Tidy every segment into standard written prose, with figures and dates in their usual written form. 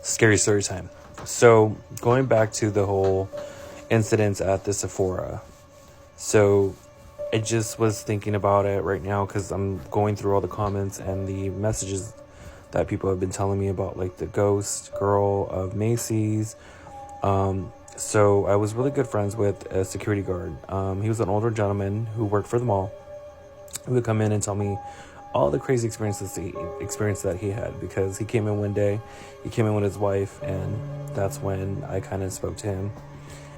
Scary story time. So, going back to the whole incidents at the Sephora. So, I just was thinking about it right now because I'm going through all the comments and the messages that people have been telling me about, like the ghost girl of Macy's. So, I was really good friends with a security guard. He was an older gentleman who worked for the mall. He would come in and tell me all the crazy experiences that he had, because he came in one day, he came in with his wife, and that's when I kind of spoke to him,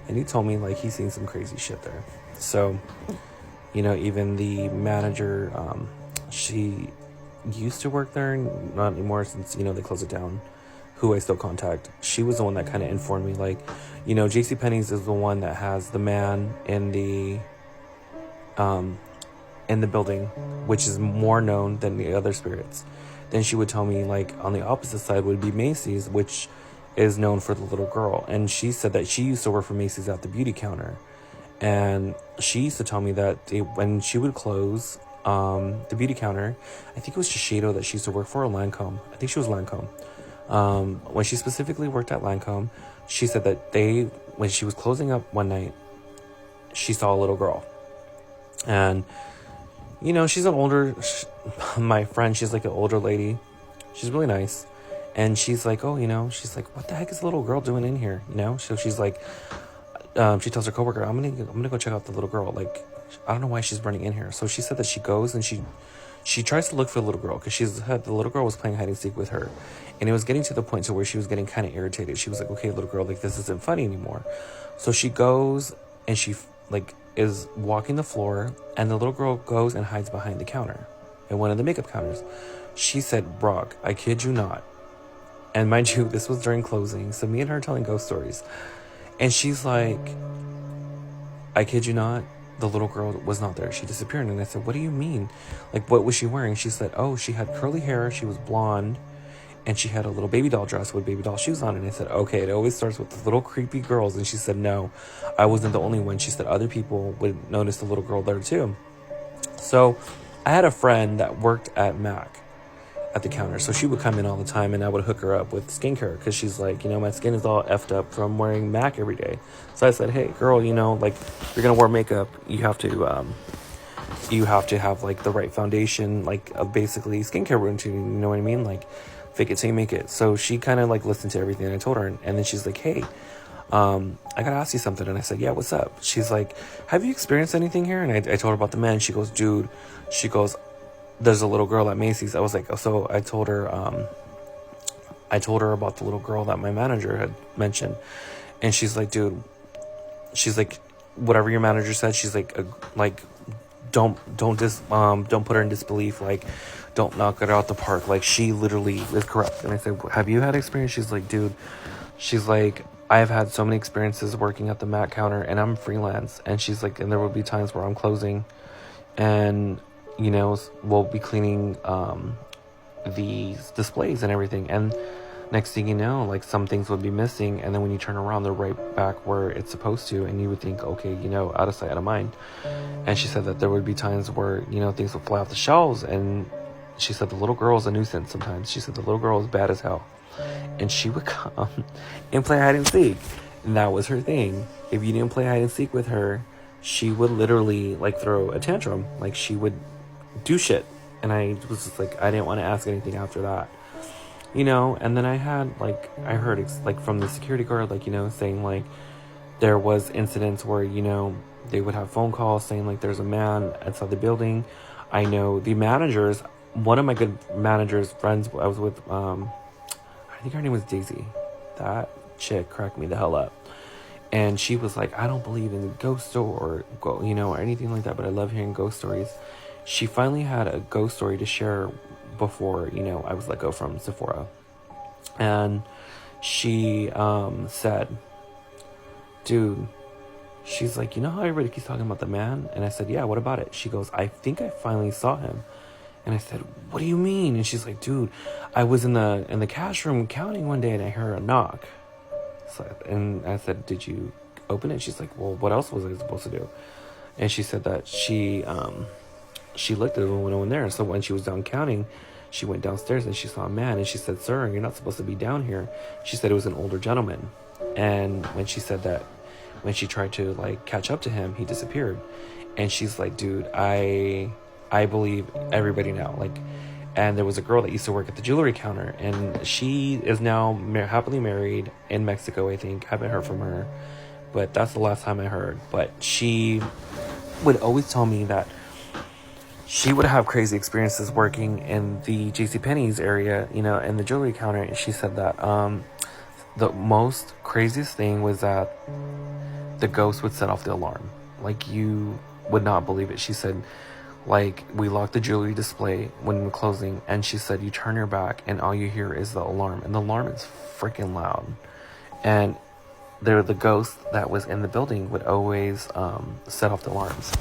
and he told me like he's seen some crazy shit there. So, even the manager, she used to work there, not anymore since they closed it down, who I still contact. She was the one that kind of informed me, like, JCPenney's is the one that has the man in the building, which is more known than the other spirits. Then she would tell me, like, on the opposite side would be Macy's, which is known for the little girl. And she said that she used to work for Macy's at the beauty counter. And she used to tell me that when she would close the beauty counter, I think it was Shiseido that she used to work for, or Lancome. I think she was Lancome. When she specifically worked at Lancome, she said that when she was closing up one night, she saw a little girl. And she's my friend, she's like an older lady. She's really nice. And she's like, she's like, what the heck is the little girl doing in here? So she's like, she tells her coworker, I'm gonna go check out the little girl. Like, I don't know why she's running in here. So she said that she goes and she tries to look for the little girl, because the little girl was playing hide and seek with her. And it was getting to the point to where she was getting kind of irritated. She was like, okay, little girl, like, this isn't funny anymore. So she goes and she is walking the floor, and the little girl goes and hides behind the counter, in one of the makeup counters. She said, Brock, I kid you not. And mind you, this was during closing, so me and her telling ghost stories. And she's like, I kid you not, the little girl was not there. She disappeared. And I said, what do you mean? Like, what was she wearing? She said, oh, she had curly hair, she was blonde, and she had a little baby doll dress with baby doll shoes on. And I said, okay, it always starts with the little creepy girls. And she said, no, I wasn't the only one. She said other people would notice the little girl there too. So I had a friend that worked at MAC at the counter. So she would come in all the time, and I would hook her up with skincare, because she's like, my skin is all effed up from wearing MAC every day. So I said, hey girl, like, if you're going to wear makeup, you have to have like the right foundation, like a basically skincare routine, you know what I mean? Like, fake it till you make it. So she kind of like listened to everything I told her, and then she's like, hey, I gotta ask you something. And I said, yeah, what's up? She's like, have you experienced anything here? And I told her about the man. She goes, dude, there's a little girl at Macy's. I was like, so I told her about the little girl that my manager had mentioned. And she's like, dude, she's like, whatever your manager said, she's like, don't put her in disbelief. Like, don't knock it out the park. Like, she literally is correct. And I said, have you had experience? She's like, dude, she's like, I have had so many experiences working at the MAC counter, and I'm freelance. And she's like, and there will be times where I'm closing, and we'll be cleaning these displays and everything, and next thing you know, like, some things would be missing, and then when you turn around, they're right back where it's supposed to, and you would think, okay, out of sight, out of mind. And she said that there would be times where things would fly off the shelves, and she said the little girl is a nuisance sometimes. She said the little girl is bad as hell, and she would come and play hide and seek, and that was her thing. If you didn't play hide and seek with her, she would literally like throw a tantrum. Like, she would do shit. And I was just like, I didn't want to ask anything after that, and then I heard like from the security guard, like, saying like there was incidents where, they would have phone calls saying like there's a man outside the building. I know the managers, one of my good managers friends I was with, I think her name was Daisy. That chick cracked me the hell up. And she was like, I don't believe in ghost or anything like that, but I love hearing ghost stories. She finally had a ghost story to share before, I was let go from Sephora. And she said, dude, she's like, how everybody keeps talking about the man? And I said, yeah, what about it? She goes, I think I finally saw him. And I said, what do you mean? And she's like, dude, I was in the cash room counting one day, and I heard a knock. And I said, did you open it? She's like, well, what else was I supposed to do? And she said that she looked at it when I went there. So when she was done counting, she went downstairs and she saw a man, and she said, "Sir, you're not supposed to be down here." She said it was an older gentleman. And when she said that, when she tried to like catch up to him, he disappeared. And she's like, "Dude, I believe everybody now." Like, and there was a girl that used to work at the jewelry counter, and she is now happily married in Mexico, I think. Haven't heard from her, but that's the last time I heard. But she would always tell me that she would have crazy experiences working in the JCPenney's area, you know, in the jewelry counter. And she said that the most craziest thing was that the ghost would set off the alarm. Like, you would not believe it. She said, like, we locked the jewelry display when we're closing, and she said you turn your back and all you hear is the alarm, and the alarm is freaking loud. And the ghost that was in the building would always set off the alarms.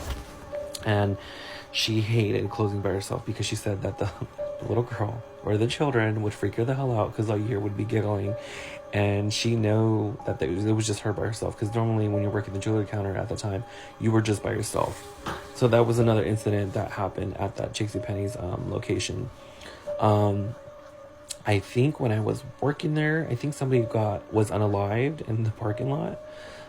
And she hated closing by herself because she said that the little girl or the children would freak her the hell out because all you hear would be giggling. And she knew that it was just her by herself, because normally when you're working the jewelry counter at the time, you were just by yourself. So that was another incident that happened at that JCPenney's location. I think when I was working there, I think somebody was unalived in the parking lot.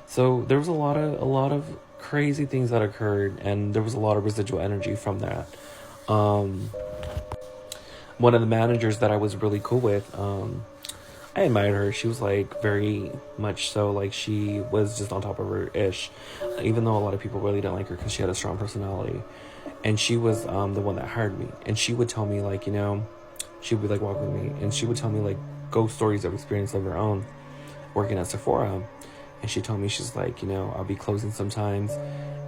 So there was a lot of crazy things that occurred, and there was a lot of residual energy from that. One of the managers that I was really cool with, I admired her. She was like very much so, like, she was just on top of her ish, even though a lot of people really didn't like her because she had a strong personality. And she was the one that hired me, and she would tell me, like, you know, she would like walk with me, and she would tell me like ghost stories of experience of her own working at Sephora. And she told me, she's like, you know, I'll be closing sometimes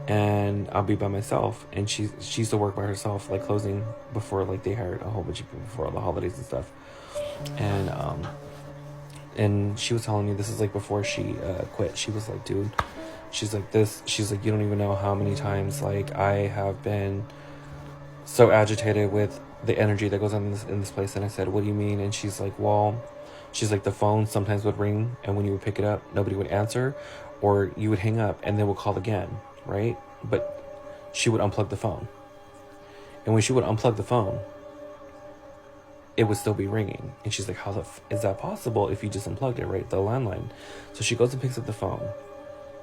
and I'll be by myself. And she used to work by herself, like closing before, like, they hired a whole bunch of people before all the holidays and stuff. And she was telling me, this is like before she quit. She was like, dude, she's like, you don't even know how many times, like, I have been so agitated with the energy that goes on in this place. And I said, what do you mean? And she's like, well, she's like, the phone sometimes would ring, and when you would pick it up, nobody would answer, or you would hang up and they would call again, right? But she would unplug the phone. And when she would unplug the phone, it would still be ringing. And she's like, how is that possible if you just unplugged it, right? The landline. So she goes and picks up the phone,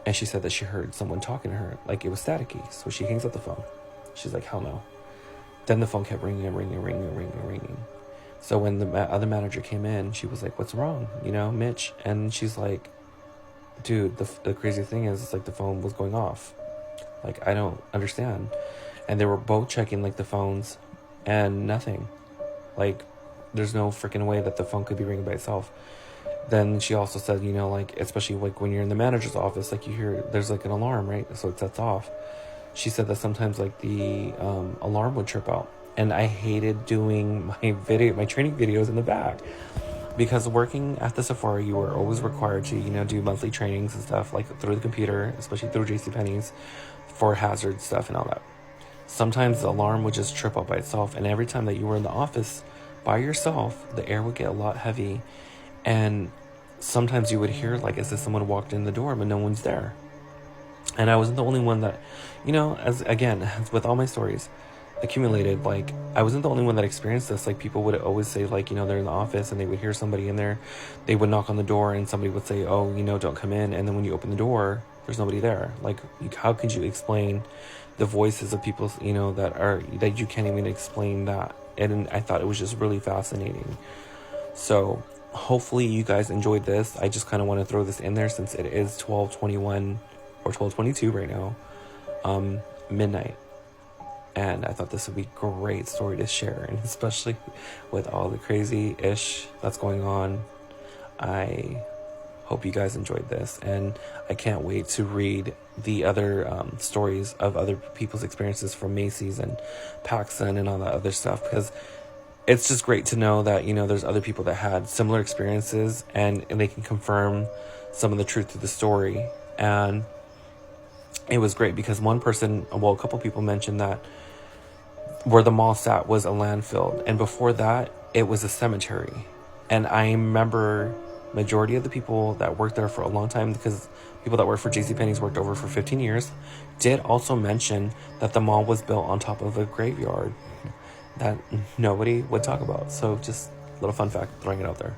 and she said that she heard someone talking to her, like it was staticky. So she hangs up the phone. She's like, hell no. Then the phone kept ringing and ringing and ringing and ringing and ringing. So when the other manager came in, she was like, what's wrong? You know, Mitch? And she's like, dude, the crazy thing is, it's like the phone was going off. Like, I don't understand. And they were both checking, like, the phones, and nothing. Like, there's no freaking way that the phone could be ringing by itself. Then she also said, you know, like, especially like when you're in the manager's office, like, you hear there's like an alarm, right? So it sets off. She said that sometimes, like, the alarm would trip out. And I hated doing my training videos in the back, because working at the Sephora, you were always required to, you know, do monthly trainings and stuff, like through the computer, especially through JCPenney's, for hazard stuff and all that. Sometimes the alarm would just trip out by itself, and every time that you were in the office by yourself, the air would get a lot heavy, and sometimes you would hear, like, as if someone walked in the door, but no one's there. And I wasn't the only one that, you know, as with all my stories accumulated, like, I wasn't the only one that experienced this. Like, people would always say, like, you know, they're in the office and they would hear somebody in there. They would knock on the door and somebody would say, oh, you know, don't come in. And then when you open the door, there's nobody there. Like, how could you explain the voices of people, you know, that you can't even explain that? And I thought it was just really fascinating. So hopefully you guys enjoyed this. I just kind of want to throw this in there since it is 12:21 or 12:22 right now, midnight. And I thought this would be a great story to share, and especially with all the crazy-ish that's going on. I hope you guys enjoyed this, and I can't wait to read the other stories of other people's experiences from Macy's and PacSun and all that other stuff, because it's just great to know that, you know, there's other people that had similar experiences, and they can confirm some of the truth to the story. And it was great because a couple people mentioned that where the mall sat was a landfill, and before that it was a cemetery. And I remember majority of the people that worked there for a long time, because people that worked for JCPenney's worked over for 15 years, did also mention that the mall was built on top of a graveyard. that nobody would talk about. So just a little fun fact, throwing it out there.